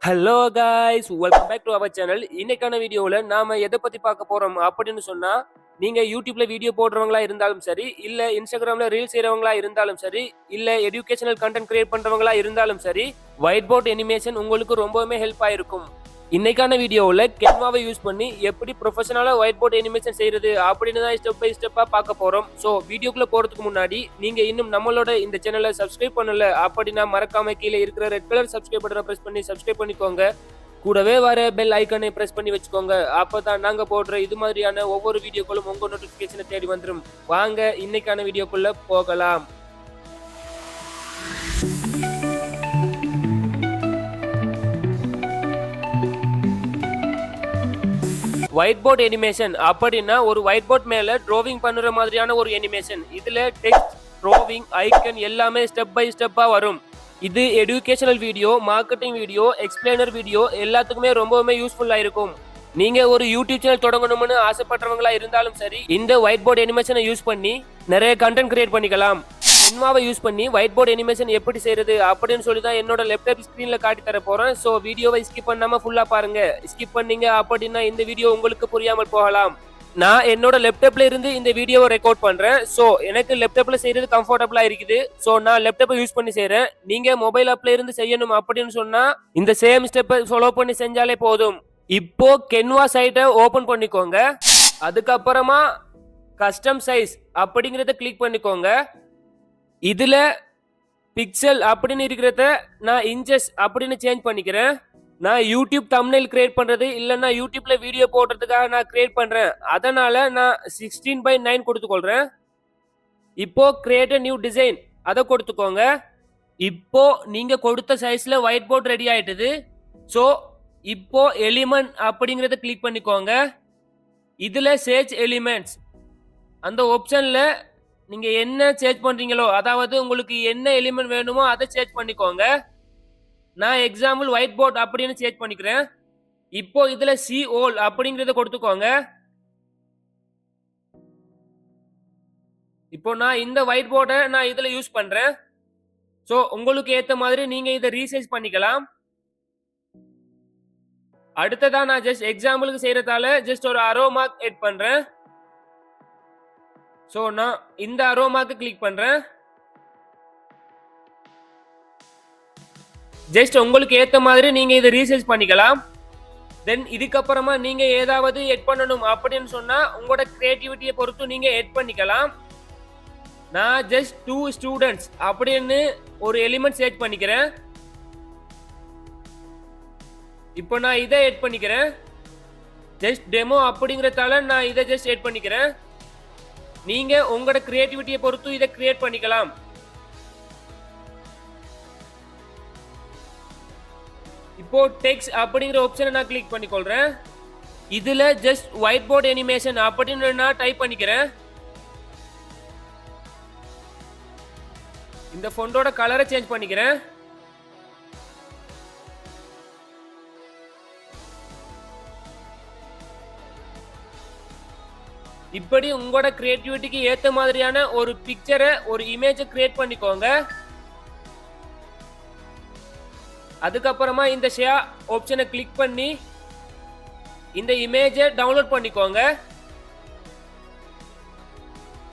Hello guys, welcome back to our channel. இன்னைக்கான வீடியோவில் நாம எதை பத்தி பார்க்க போறோம் அப்படின்னு சொன்னா, நீங்க யூடியூப்ல வீடியோ போடுறவங்களா இருந்தாலும் சரி, இல்ல இன்ஸ்டாகிராம்ல ரீல் செய்றவங்களா இருந்தாலும் சரி, இல்ல எஜுகேஷனல் கண்டென்ட் கிரியேட் பண்றவங்களா இருந்தாலும் சரி, ஒயிட் போர்ட் அனிமேஷன் உங்களுக்கு ரொம்பவுமே ஹெல்ப் ஆயிருக்கும். இன்னைக்கான வீடியோவில் கேன்வாவை யூஸ் பண்ணி எப்படி ப்ரொஃபஷனலா ஒயிட் போர்ட் அனிமேஷன் செய்யறது அப்படின்னு தான் ஸ்டெப் பை ஸ்டெப்பா பார்க்க போறோம். ஸோ வீடியோக்குள்ள போறதுக்கு முன்னாடி நீங்க இன்னும் நம்மளோட இந்த சேனலை சப்ஸ்கிரைப் பண்ணல அப்படின்னா மறக்காம கீழே இருக்கிற ரெட் கலர் சப்ஸ்கிரைப் பட்டனை பிரஸ் பண்ணி சப்ஸ்கிரைப் பண்ணிக்கோங்க. கூடவே வர பெல் ஐக்கனை பிரஸ் பண்ணி வச்சுக்கோங்க. அப்பதான் நாங்க போடுற இது மாதிரியான ஒவ்வொரு வீடியோக்களும் உங்க நோட்டிபிகேஷனை தேடி வந்துடும். வாங்க இன்னைக்கான வீடியோக்குள்ள போகலாம். ஒயிட் போர்ட் அனிமேஷன் அப்படின்னா ஒரு ஒயிட் போர்ட் மேல டிராவிங் பண்ணுற மாதிரியான ஒரு அனிமேஷன். இதுல டெக்ஸ்ட், டிராவிங், ஐக்கன் எல்லாமே ஸ்டெப் பை ஸ்டெப்பா வரும். இது educational video, marketing video, explainer video எல்லாத்துக்குமே ரொம்பவுமே யூஸ்ஃபுல்லா இருக்கும். நீங்க ஒரு யூடியூப் சேனல் தொடங்கணும்னு ஆசைப்படுறவங்களா இருந்தாலும் சரி, இந்த ஒயிட் போர்ட் அனிமேஷனை யூஸ் பண்ணி நிறைய கண்டென்ட் கிரியேட் பண்ணிக்கலாம். கேன்வாவை யூஸ் பண்ணி ஒயிட் போர்ட் அனிமேஷன் எப்படி செய்யறது அப்படின்னு சொல்லி தான் என்னோட லேப்டாப் ஸ்கிரீன்ல காட்டி தர போறேன். ஸோ வீடியோவை ஸ்கிப் பண்ணாம ஃபுல்லா பாருங்க. ஸ்கிப் பண்ணீங்க அப்படின்னா இந்த வீடியோ உங்களுக்கு புரியாமல் போகலாம். நான் என்னோட லேப்டாப்ல இருந்து இந்த வீடியோவை ரெக்கார்ட் பண்றேன். ஸோ எனக்கு லேப்டாப்ல செய்யறது கம்ஃபர்டபுளா இருக்குது. ஸோ நான் லேப்டாப்பை யூஸ் பண்ணி செய்யறேன். நீங்க மொபைல் ஆப்ல இருந்து செய்யணும் அப்படின்னு சொன்னா இந்த சேம் ஸ்டெப்பை ஃபாலோ பண்ணி செஞ்சாலே போதும். இப்போ கென்வா சைட்டை ஓபன் பண்ணிக்கோங்க. அதுக்கப்புறமா கஸ்டம் சைஸ் அப்படிங்கறத கிளிக் பண்ணிக்கோங்க. இதுல பிக்சல் அப்படின்னு இருக்கிறத நான் இன்ச்சஸ் அப்படின்னு சேஞ்ச் பண்ணிக்கிறேன். நான் யூடியூப் தம்ப்நெயில் கிரியேட் பண்றது இல்லைன்னா யூடியூப்ல வீடியோ போடுறதுக்காக நான் கிரியேட் பண்றேன். அதனால நான் 16:9 கொடுத்துக்கொள்றேன். இப்போ கிரியேட் நியூ டிசைன் அதை கொடுத்துக்கோங்க. இப்போ நீங்க கொடுத்த சைஸ்ல ஒயிட் போர்ட் ரெடி ஆயிட்டது. ஸோ இப்போ எலிமெண்ட் அப்படிங்கறத கிளிக் பண்ணிக்கோங்க. இதுல சர்ச் எலிமெண்ட்ஸ் அந்த ஆப்ஷன்ல நீங்க என்ன சர்ச் பண்றீங்களோ, அதாவது உங்களுக்கு என்ன எலிமெண்ட் வேணுமோ அதை சர்ச் பண்ணிக்கோங்க. நான் எக்ஸாம்பிள் ஒயிட் போர்ட் அப்படின்னு சர்ச் பண்ணிக்கிறேன். இப்போ இதுல சி ஓல் அப்படிங்கறத கொடுத்துக்கோங்க. இப்போ நான் இந்த ஒயிட் போர்டை நான் இதுல யூஸ் பண்றேன். சோ உங்களுக்கு ஏத்த மாதிரி நீங்க இதை ரீசைஸ் பண்ணிக்கலாம். அடுத்ததா நான் ஜஸ்ட் எக்ஸாம்பிளுக்கு செய்யறதால ஜஸ்ட் ஒரு அரோ மார்க் எட் பண்றேன். சோ நான் இந்த அரோ மார்க் கிளிக் பண்றேன். ஜஸ்ட் உங்களுக்கு ஏத்த மாதிரி நீங்க இதை ரீசைஸ் பண்ணிக்கலாம். தென் இதுக்கப்புறமா நீங்க ஏதாவது எட் பண்ணணும் அப்படின்னு சொன்னா உங்களோட கிரியேட்டிவிட்டியை பொறுத்து நீங்க எட் பண்ணிக்கலாம். நான் ஜஸ்ட் 2 ஸ்டூடெண்ட்ஸ் அப்படின்னு ஒரு எலிமெண்ட் செட் பண்ணிக்கிறேன். இப்போ நான் இதை எட் பண்ணிக்கிறேன். ஜஸ்ட் டெமோ அப்படிங்கறதால நான் இதை ஜஸ்ட் எட் பண்ணிக்கிறேன். நீங்க உங்களோட கிரியேட்டிவிட்டியை பொறுத்து இதை கிரியேட் பண்ணிக்கலாம். இப்போ டெக்ஸ்ட் அப்படிங்கிற ஆப்ஷனை நான் கிளிக் பண்ணிக்கொள்றேன். இதுல ஜஸ்ட் ஒயிட் போர்ட் அனிமேஷன் அப்படின்னு நான் டைப் பண்ணிக்கிறேன். இந்த ஃபோண்டோட கலரை சேஞ்ச் பண்ணிக்கிறேன். இப்படி உங்களோட கிரியேட்டிவிட்டிக்கு ஏத்த மாதிரியான ஒரு பிக்சரை, ஒரு இமேஜை கிரியேட் பண்ணிக்கோங்க. அதுக்கப்புறமா இந்த ஷேர் ஆப்ஷனை கிளிக் பண்ணி இந்த இமேஜை டவுன்லோட் பண்ணிக்கோங்க.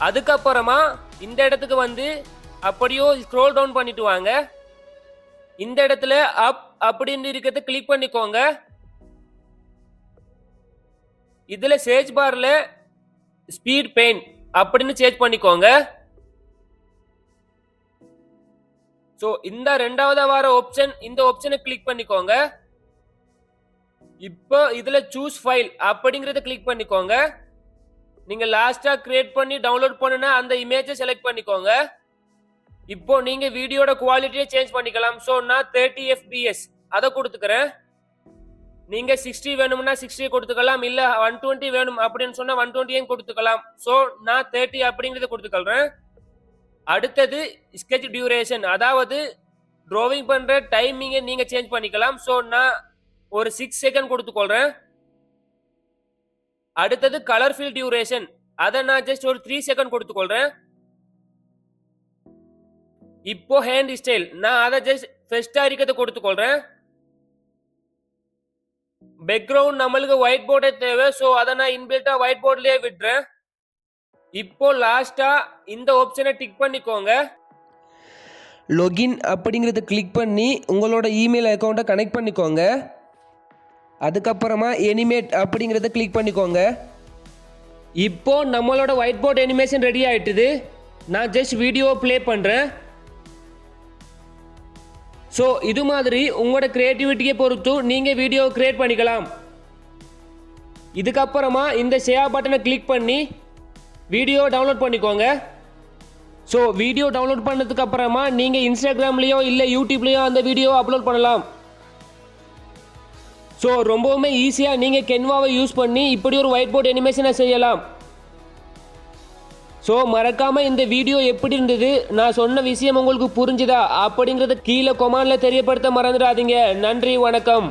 அதுக்கப்புறமா இந்த இடத்துக்கு வந்து அப்படியோ ஸ்க்ரோல் டவுன் பண்ணிட்டு வாங்க. இந்த இடத்துல அப் அப்படின்னு இருக்கிறத கிளிக் பண்ணிக்கோங்க. இதுல சர்ச் பார்ல ஸ்பீட் பெயிண்ட் அப்படின்னு சேஞ்ச் பண்ணிக்கோங்க. சோ இந்த ரெண்டாவது வார ஆப்ஷன், இந்த ஆப்ஷனை கிளிக் பண்ணிக்கோங்க. இப்போ இதுல சூஸ் ஃபைல் அப்படிங்கறத கிளிக் பண்ணிக்கோங்க. நீங்க லாஸ்டா கிரியேட் பண்ணி டவுன்லோட் பண்ணுன அந்த இமேஜை செலக்ட் பண்ணிக்கோங்க. இப்போ நீங்க வீடியோட குவாலிட்டியை சேஞ்ச் பண்ணிக்கலாம். சோ நான் 30 fps அதை கொடுத்துக்கிறேன். நீங்க 60 வேணும்னா 60 கொடுத்துக்கலாம், இல்ல 120 வேணும் அப்படின்னு சொன்னா 120 கொடுத்துக்கலாம். சோ நான் 30 அப்படிங்கறத கொடுத்துக்கிறேன். அடுத்தது ஸ்கெட்ச் டியூரேஷன், அதாவது டிராவிங் பண்ற டைமிங்கை நீங்க சேஞ்ச் பண்ணிக்கலாம். சோ நான் ஒரு 6 செகண்ட் கொடுத்துக்கொள்றேன். அடுத்தது கலர் ஃபில் டியூரேஷன், அதை நான் ஜஸ்ட் ஒரு 3 செகண்ட் கொடுத்துக்கொள்றேன். இப்போ ஹேண்ட் ஸ்டைல், நான் அதை ஜஸ்ட் ஃபர்ஸ்டா இருக்கிறத கொடுத்துக்கொள்றேன். பேக்ரவுண்ட் நம்மளுக்கு ஒயிட் போர்டே தேவை. ஸோ அதை நான் இன்பில்ட்டா ஒயிட் போர்ட்லயே விடுறேன். இப்போ லாஸ்டா இந்த ஆப்ஷனை டிக் பண்ணிக்கோங்க. லொகின் அப்படிங்கிறத கிளிக் பண்ணி உங்களோட இமெயில் அக்கௌண்ட்டை கனெக்ட் பண்ணிக்கோங்க. அதுக்கப்புறமா எனிமேட் அப்படிங்கிறத கிளிக் பண்ணிக்கோங்க. இப்போ நம்மளோட ஒயிட் போர்ட் அனிமேஷன் ரெடி ஆயிட்டுது. நான் ஜஸ்ட் வீடியோ ப்ளே பண்ணுறேன். ஸோ இது மாதிரி உங்களோட கிரியேட்டிவிட்டியை பொறுத்து நீங்கள் வீடியோ கிரியேட் பண்ணிக்கலாம். இதுக்கப்புறமா இந்த ஷேர் பட்டனை கிளிக் பண்ணி வீடியோ டவுன்லோட் பண்ணிக்கோங்க. ஸோ வீடியோ டவுன்லோட் பண்ணதுக்கு அப்புறமா நீங்கள் இன்ஸ்டாகிராம்லேயோ இல்லை யூடியூப்லேயோ அந்த வீடியோ அப்லோட் பண்ணலாம். ஸோ ரொம்பவுமே ஈஸியாக நீங்கள் கென்வாவை யூஸ் பண்ணி இப்படி ஒரு ஒயிட் போர்ட் அனிமேஷனை செய்யலாம். ஸோ மறக்காமல் இந்த வீடியோ எப்படி இருந்தது, நான் சொன்ன விஷயம் உங்களுக்கு புரிஞ்சுதா அப்படிங்கிறத கீழே கொமெண்ட்ல தெரியப்படுத்த மறந்துடாதீங்க. நன்றி, வணக்கம்.